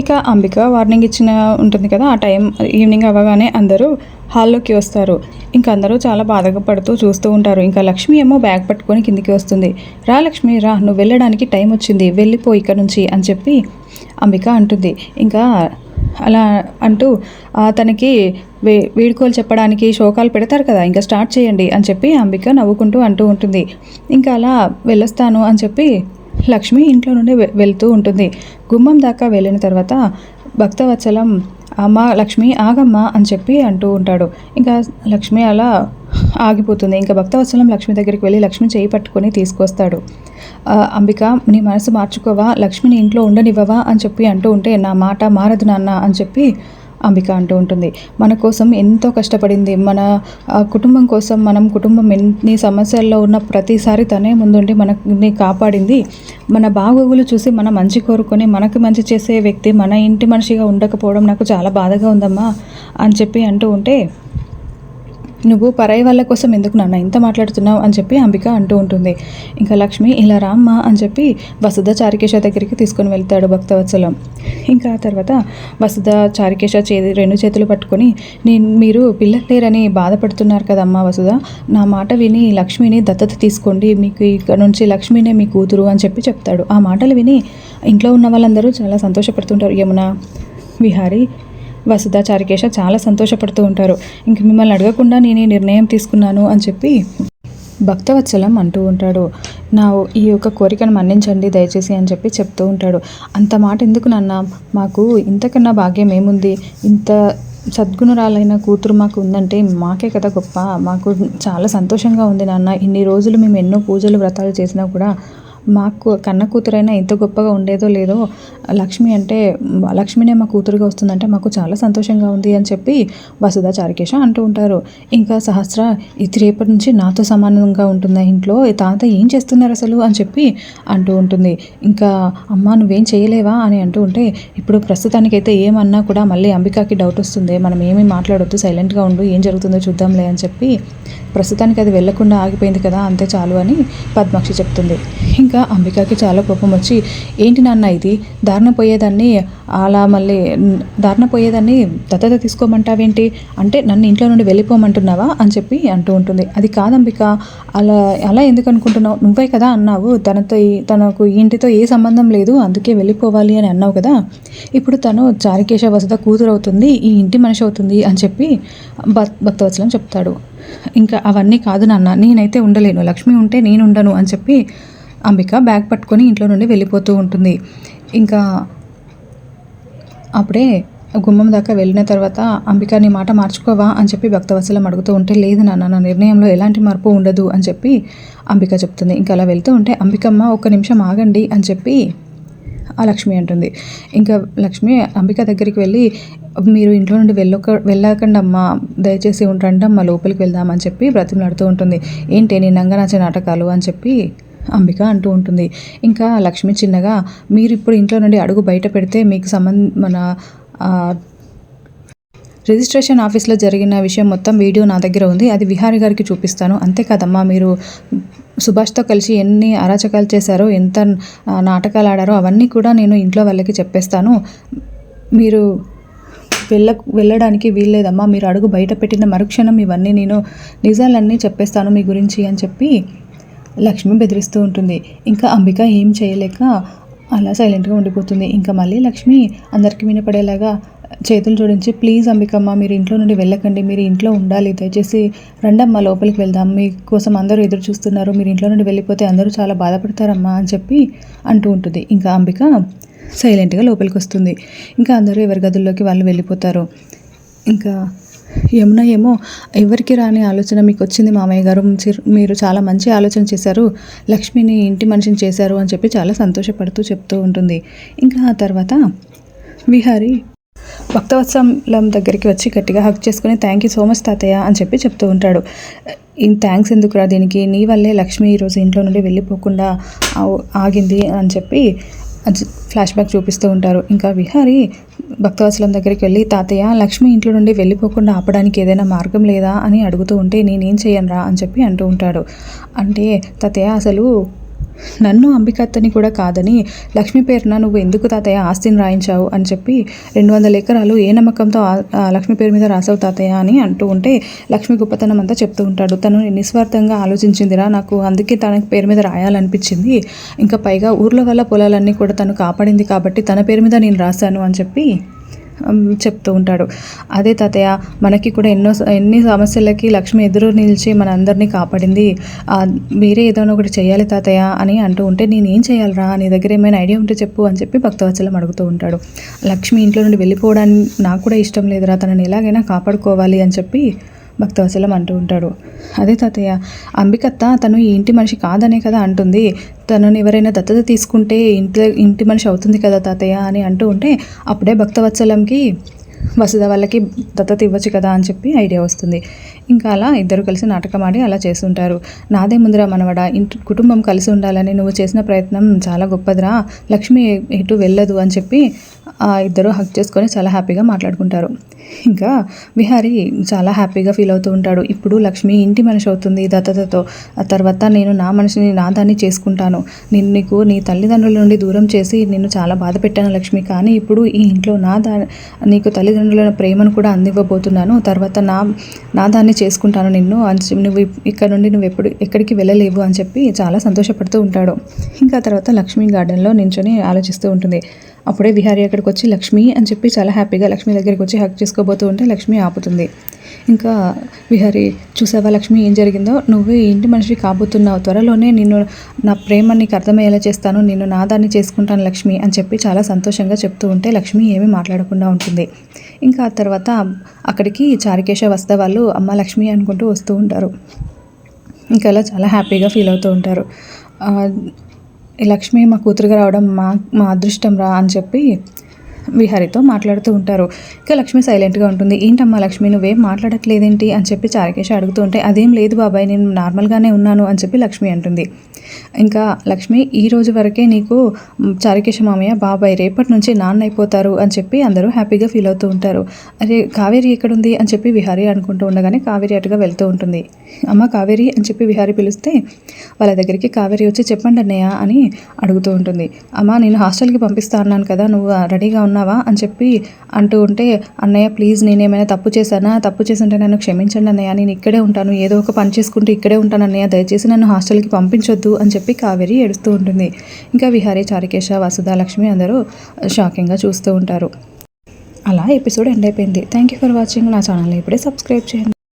ఇక అంబిక వార్నింగ్ ఇచ్చిన ఉంటుంది కదా, ఆ టైం ఈవినింగ్ అవ్వగానే అందరూ హాల్లోకి వస్తారు. ఇంకా అందరూ చాలా బాధగా పడుతూ చూస్తూ ఉంటారు. ఇంకా లక్ష్మి ఏమో బ్యాగ్ పట్టుకొని కిందికి వస్తుంది. రా లక్ష్మి రా, నువ్వు వెళ్ళడానికి టైం వచ్చింది, వెళ్ళిపో ఇక్కడ నుంచి అని చెప్పి అంబిక అంటుంది. ఇంకా అలా అంటూ తనకి వీడ్కోలు చెప్పడానికి శోకాలు పెడతారు కదా, ఇంకా స్టార్ట్ చేయండి అని చెప్పి అంబిక నవ్వుకుంటూ అంటూ ఉంటుంది. ఇంకా అలా వెళ్ళొస్తాను అని చెప్పి లక్ష్మి ఇంట్లో నుండి వెళ్తూ ఉంటుంది. గుమ్మం దాకా వెళ్ళిన తర్వాత భక్తవత్సలం అమ్మ లక్ష్మి ఆగమ్మ అని చెప్పి అంటూ ఉంటాడు. ఇంకా లక్ష్మి అలా ఆగిపోతుంది. ఇంకా భక్తవత్సలం లక్ష్మి దగ్గరికి వెళ్ళి లక్ష్మి చేయి పట్టుకొని తీసుకొస్తాడు. అంబిక నీ మనసు మార్చుకోవా, లక్ష్మిని ఇంట్లో ఉండనివ్వవా అని చెప్పి అంటూ ఉంటే నా మాట మారదు నాన్న అని చెప్పి అంబిక అంటూ ఉంటుంది. మన కోసం ఎంతో కష్టపడింది, మన కుటుంబం కోసం, మనం కుటుంబం ఎన్ని సమస్యల్లో ఉన్న ప్రతిసారి తనే ముందుండి మనని కాపాడింది. మన బాగోగులు చూసి మన మంచి కోరుకొని మనకు మంచి చేసే వ్యక్తి మన ఇంటి మనిషిగా ఉండకపోవడం నాకు చాలా బాధగా ఉందమ్మా అని చెప్పి అంటూ ఉంటే, నువ్వు పరాయి వాళ్ళ కోసం ఎందుకు నాన్న ఇంత మాట్లాడుతున్నావు అని చెప్పి అంబిక అంటూ ఉంటుంది. ఇంకా లక్ష్మి ఇలా రామ్మ అని చెప్పి వసుధ చారుకేశ దగ్గరికి తీసుకొని వెళ్తాడు భక్తవత్సలం. ఇంకా తర్వాత వసుధ చారుకేశ రెండు చేతులు పట్టుకొని, మీరు పిల్లలు లేరని బాధపడుతున్నారు కదమ్మా వసుధ, నా మాట విని లక్ష్మిని దత్తత తీసుకోండి, మీకు ఇక్కడ నుంచి లక్ష్మినే మీ కూతురు అని చెప్పి చెప్తాడు. ఆ మాటలు విని ఇంట్లో ఉన్న వాళ్ళందరూ చాలా సంతోషపడుతుంటారు. యమున, విహారీ, వసుధ, చారుకేశ చాలా సంతోషపడుతూ ఉంటారు. ఇంక మిమ్మల్ని అడగకుండా నేను ఈ నిర్ణయం తీసుకున్నాను అని చెప్పి భక్తవత్సలం అంటూ ఉంటాడు. ఈ యొక్క కోరికను మన్నించండి దయచేసి అని చెప్పి చెప్తూ ఉంటాడు. అంత మాట ఎందుకు నాన్న, మాకు ఇంతకన్నా భాగ్యం ఏముంది, ఇంత సద్గుణరాలైన కూతురు మాకు ఉందంటే మాకే కదా గొప్ప, మాకు చాలా సంతోషంగా ఉంది నాన్న. ఇన్ని రోజులు మేము ఎన్నో పూజలు వ్రతాలు చేసినా కూడా మాకు కన్న కూతురైనా ఎంత గొప్పగా ఉండేదో లేదో, లక్ష్మినే మా కూతురుగా వస్తుందంటే మాకు చాలా సంతోషంగా ఉంది అని చెప్పి వసుధ, చారుకేశ అంటూ ఉంటారు. ఇంకా సహస్ర ఇది రేపటి నుంచి నాతో సమానంగా ఉంటుందా ఇంట్లో, తాత ఏం చేస్తున్నారు అసలు అని చెప్పి అంటూ ఉంటుంది. ఇంకా అమ్మ నువ్వేం చేయలేవా అని అంటూ ఉంటే, ఇప్పుడు ప్రస్తుతానికైతే ఏమన్నా కూడా మళ్ళీ అంబికాకి డౌట్ వస్తుంది, మనం ఏమీ మాట్లాడొద్దు, సైలెంట్గా ఉండు, ఏం జరుగుతుందో చూద్దాంలే అని చెప్పి ప్రస్తుతానికి అది వెళ్లకుండా ఆగిపోయింది కదా అంతే చాలు అని పద్మాక్షి చెప్తుంది. ఇంకా అంబికకి చాలా కోపం వచ్చి, ఏంటి నాన్న ఇది, దారిన పోయేదాన్ని దత్తత తీసుకోమంటావేంటి, అంటే నన్ను ఇంట్లో నుండి వెళ్ళిపోమంటున్నావా అని చెప్పి అంటూ ఉంటుంది. అది కాదంబిక, అలా ఎందుకు అనుకుంటున్నావు, నువ్వే కదా అన్నావు తనకు ఇంటితో ఏ సంబంధం లేదు అందుకే వెళ్ళిపోవాలి అని అన్నావు కదా, ఇప్పుడు తను చారుకేశ వసుధ కూతురు అవుతుంది, ఈ ఇంటి మనిషి అవుతుంది అని చెప్పి భక్తవత్సలం చెప్తాడు. ఇంకా అవన్నీ కాదు నాన్న, నేనైతే ఉండలేను, లక్ష్మి ఉంటే నేను ఉండను అని చెప్పి అంబిక బ్యాగ్ పట్టుకొని ఇంట్లో నుండి వెళ్ళిపోతూ ఉంటుంది. ఇంకా అప్పుడే గుమ్మం దాకా వెళ్ళిన తర్వాత అంబిక నీ మాట మార్చుకోవా అని చెప్పి భక్తవత్సలం అడుగుతూ ఉంటే, లేదు నాన్న, నా నిర్ణయంలో ఎలాంటి మార్పు ఉండదు అని చెప్పి అంబిక చెప్తుంది. ఇంకా అలా వెళ్తూ ఉంటే, అంబికమ్మ ఒక్క నిమిషం ఆగండి అని చెప్పి ఆ లక్ష్మి అంటుంది. ఇంకా లక్ష్మి అంబిక దగ్గరికి వెళ్ళి, మీరు ఇంట్లో నుండి వెళ్ళకండి అమ్మా, దయచేసి రండి అమ్మ, లోపలికి వెళ్దామని చెప్పి బ్రతిమలాడుతూ ఉంటుంది. ఏంటి నీ నంగనాచే నాటకాలు అని చెప్పి అంబిక అంటూ ఉంటుంది. ఇంకా లక్ష్మి చిన్నగా, మీరు ఇప్పుడు ఇంట్లో నుండి అడుగు బయట పెడితే మీకు మన రిజిస్ట్రేషన్ ఆఫీస్లో జరిగిన విషయం మొత్తం వీడియో నా దగ్గర ఉంది, అది విహారీ గారికి చూపిస్తాను, అంతే కదమ్మా, మీరు సుభాష్తో కలిసి ఎన్ని అరాచకాలు చేశారో, ఎంత నాటకాలు ఆడారో అవన్నీ కూడా నేను ఇంట్లో వాళ్ళకి చెప్పేస్తాను, మీరు వెళ్ళడానికి వీల్లేదమ్మా, మీరు అడుగు బయట పెట్టిన మరుక్షణం ఇవన్నీ నేను నిజాలన్నీ చెప్పేస్తాను మీ గురించి అని చెప్పి లక్ష్మి బెదిరిస్తూ ఉంటుంది. ఇంకా అంబిక ఏం చేయలేక అలా సైలెంట్గా ఉండిపోతుంది. ఇంకా మళ్ళీ లక్ష్మి అందరికీ వినపడేలాగా చేతులు జోడించి, ప్లీజ్ అంబికమ్మ మీరు ఇంట్లో నుండి వెళ్ళకండి, మీరు ఇంట్లో ఉండాలి, దయచేసి రండమ్మ లోపలికి వెళ్దాం, మీకోసం అందరూ ఎదురు చూస్తున్నారు, మీరు ఇంట్లో నుండి వెళ్ళిపోతే అందరూ చాలా బాధపడతారమ్మా అని చెప్పి అంటూ ఉంటుంది. ఇంకా అంబిక సైలెంట్గా లోపలికి వస్తుంది. ఇంకా అందరూ ఎవరి గదుల్లోకి వాళ్ళు వెళ్ళిపోతారు. ఇంకా యమున ఏమో, ఎవరికి రాని ఆలోచన మీకు వచ్చింది మామయ్య గారు, మీరు చాలా మంచి ఆలోచన చేశారు, లక్ష్మిని ఇంటి మనిషిని చేశారు అని చెప్పి చాలా సంతోషపడుతూ చెప్తూ ఉంటుంది. ఇంకా ఆ తర్వాత విహారీ భక్తవత్సలం దగ్గరికి వచ్చి గట్టిగా హక్ చేసుకుని, థ్యాంక్ యూ సో మచ్ తాతయ్య అని చెప్పి చెప్తూ ఉంటాడు. థ్యాంక్స్ ఎందుకురా, దీనికి నీ వల్లే లక్ష్మి ఈరోజు ఇంట్లో నుండి వెళ్ళిపోకుండా ఆగింది అని చెప్పి ఫ్లాష్ బ్యాక్ చూపిస్తూ ఉంటారు. ఇంకా విహారీ భక్తవత్సలం దగ్గరికి వెళ్ళి, తాతయ్య లక్ష్మి ఇంట్లో నుండి వెళ్ళిపోకుండా ఆపడానికి ఏదైనా మార్గం లేదా అని అడుగుతూ ఉంటే, నేనేం చేయనురా అని చెప్పి అంటూ ఉంటాడు. అంటే తాతయ్య అసలు నన్ను అంబికత్తని కూడా కాదని లక్ష్మి పేరున నువ్వు ఎందుకు తాతయ్య ఆస్తిని రాయించావు అని చెప్పి 200 ఎకరాలు ఏ నమ్మకంతో లక్ష్మి పేరు మీద రాసావు తాతయ్య అని అంటూ ఉంటే లక్ష్మి గొప్పతనం అంతా చెప్తూ ఉంటాడు. తను నిస్వార్థంగా ఆలోచించిందిరా, నాకు అందుకే తన పేరు మీద రాయాలనిపించింది. ఇంకా పైగా ఊర్లో వల్ల పొలాలన్నీ కూడా తను కాపాడింది కాబట్టి తన పేరు మీద నేను రాశాను అని చెప్పి చెప్తూ ఉంటాడు. అదే తాతయ్య, మనకి కూడా ఎన్ని సమస్యలకి లక్ష్మి ఎదురు నిలిచి మన అందరినీ కాపాడింది. మీరే ఏదైనా ఒకటి చేయాలి తాతయ్య అని అంటూ ఉంటే నేనేం చేయాలరా, నీ దగ్గర ఏమైనా ఐడియా ఉంటే చెప్పు అని చెప్పి భక్తవత్సలం అడుగుతూ ఉంటాడు. లక్ష్మి ఇంట్లో నుండి వెళ్ళిపోవడానికి నాకు కూడా ఇష్టం లేదురా, తనని ఎలాగైనా కాపాడుకోవాలి అని చెప్పి భక్తవత్సలం అంటూ ఉంటాడు. అదే తాతయ్య, అంబికత్త తను ఈ ఇంటి మనిషి కాదనే కదా అంటుంది, తనని ఎవరైనా దత్తత తీసుకుంటే ఇంటి మనిషి అవుతుంది కదా తాతయ్య అని అంటూ ఉంటే అప్పుడే భక్తవత్సలంకి వసుధ వాళ్ళకి దత్తత ఇవ్వచ్చు కదా అని చెప్పి ఐడియా వస్తుంది. ఇంకా అలా ఇద్దరు కలిసి నాటకం ఆడి అలా చేస్తుంటారు. నాదే ముందురా మనవడా, కుటుంబం కలిసి ఉండాలని నువ్వు చేసిన ప్రయత్నం చాలా గొప్పదిరా, లక్ష్మి ఎటు వెళ్ళదు అని చెప్పి ఇద్దరు హక్ చేసుకొని చాలా హ్యాపీగా మాట్లాడుకుంటారు. ఇంకా విహారీ చాలా హ్యాపీగా ఫీల్ అవుతూ ఉంటాడు. ఇప్పుడు లక్ష్మి ఇంటి మనిషి అవుతుంది దత్తతతో, ఆ తర్వాత నేను నా మనిషిని నా దాన్ని చేసుకుంటాను. నీకు నీ తల్లిదండ్రుల నుండి దూరం చేసి నిన్ను చాలా బాధ పెట్టాను లక్ష్మి, కానీ ఇప్పుడు ఈ ఇంట్లో నీకు తల్లిదండ్రుల ప్రేమను కూడా అందివ్వబోతున్నాను. తర్వాత నా దాన్ని చేసుకుంటాను నిన్ను నువ్వు ఇక్కడ నుండి నువ్వు ఎక్కడికి వెళ్ళలేవు అని చెప్పి చాలా సంతోషపడుతూ ఉంటాడు. ఇంకా తర్వాత లక్ష్మి గార్డెన్లో నించొని ఆలోచిస్తూ ఉంటుంది. అప్పుడే విహారీ అక్కడికి వచ్చి లక్ష్మి అని చెప్పి చాలా హ్యాపీగా లక్ష్మి దగ్గరికి వచ్చి హక్ చేసుకోబోతూ ఉంటే లక్ష్మి ఆపుతుంది. ఇంకా విహారీ, చూసావా లక్ష్మి ఏం జరిగిందో, నువ్వు ఈ ఇంటి మనిషి కాబోతున్నావు, త్వరలోనే నిన్ను నా ప్రేమ నీకు అర్థమయ్యేలా చేస్తాను, నిన్ను నా దాన్ని చేసుకుంటాను లక్ష్మి అని చెప్పి చాలా సంతోషంగా చెప్తూ ఉంటే లక్ష్మి ఏమీ మాట్లాడకుండా ఉంటుంది. ఇంకా ఆ తర్వాత అక్కడికి చారుకేశ వస్తే వాళ్ళు అమ్మ లక్ష్మి అనుకుంటూ వస్తూ ఉంటారు. ఇంకా అలా చాలా హ్యాపీగా ఫీల్ అవుతూ ఉంటారు. లక్ష్మి మా కూతురుగా రావడం మా అదృష్టం రా అని చెప్పి విహారీతో మాట్లాడుతూ ఉంటారు. ఇంకా లక్ష్మి సైలెంట్గా ఉంటుంది. ఏంటమ్మా లక్ష్మి, నువ్వేం మాట్లాడట్లేదేంటి అని చెప్పి చారుకేశ అడుగుతూ ఉంటే అదేం లేదు బాబాయ్, నేను నార్మల్గానే ఉన్నాను అని చెప్పి లక్ష్మి అంటుంది. ఇంకా లక్ష్మి, ఈ రోజు వరకే నీకు చారుకేశ మామయ్య బాబాయ్, రేపటి నుంచి నాన్న అయిపోతారు అని చెప్పి అందరూ హ్యాపీగా ఫీల్ అవుతూ ఉంటారు. అరే కావేరి ఎక్కడుంది అని చెప్పి విహారీ అనుకుంటూ ఉండగానే కావేరి అటుగా వెళ్తూ ఉంటుంది. అమ్మ కావేరి అని చెప్పి విహారీ పిలిస్తే వాళ్ళ దగ్గరికి కావేరి వచ్చి చెప్పండి అన్నయ్య అని అడుగుతూ ఉంటుంది. అమ్మ నేను హాస్టల్కి పంపిస్తా అన్నాను కదా, నువ్వు రెడీగా ఉన్నావా అని చెప్పి అంటూ ఉంటే అన్నయ్య ప్లీజ్ నేనేమైనా తప్పు చేశానా, తప్పు చేస్తుంటే నన్ను క్షమించండి అన్నయ్య, నేను ఇక్కడే ఉంటాను, ఏదో ఒక పని చేసుకుంటూ ఇక్కడే ఉంటాను అన్నయ్య, దయచేసి నన్ను హాస్టల్కి పంపించొద్దు అని చెప్పి కావేరి ఏడుస్తూ ఉంటుంది. ఇంకా విహారీ, చారుకేశ, వసుధ, లక్ష్మి అందరూ షాకింగ్గా చూస్తూ ఉంటారు. అలా ఎపిసోడ్ ఎండ్ అయిపోయింది. Thank you for watching. నా ఛానల్ని ఇప్పుడే సబ్స్క్రైబ్ చేయండి.